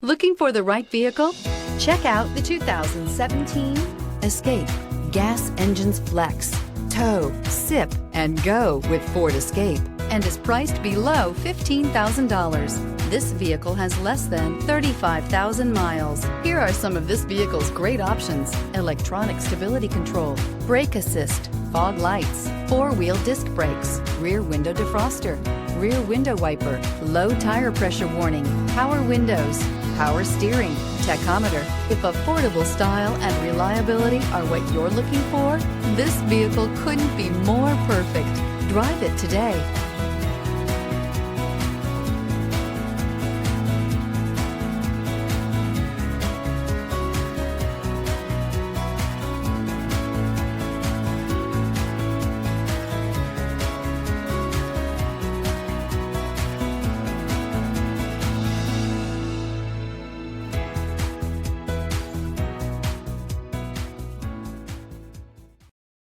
Looking for the right vehicle? Check out the 2017 Escape. Gas engines flex, tow, sip, and go with Ford Escape, and is priced below $15,000. This vehicle has less than 35,000 miles. Here are some of this vehicle's great options: electronic stability control, brake assist, fog lights, four-wheel disc brakes, rear window defroster, rear window wiper, low tire pressure warning, power windows, power steering, tachometer. If affordable style and reliability are what you're looking for, this vehicle couldn't be more perfect. Drive it today.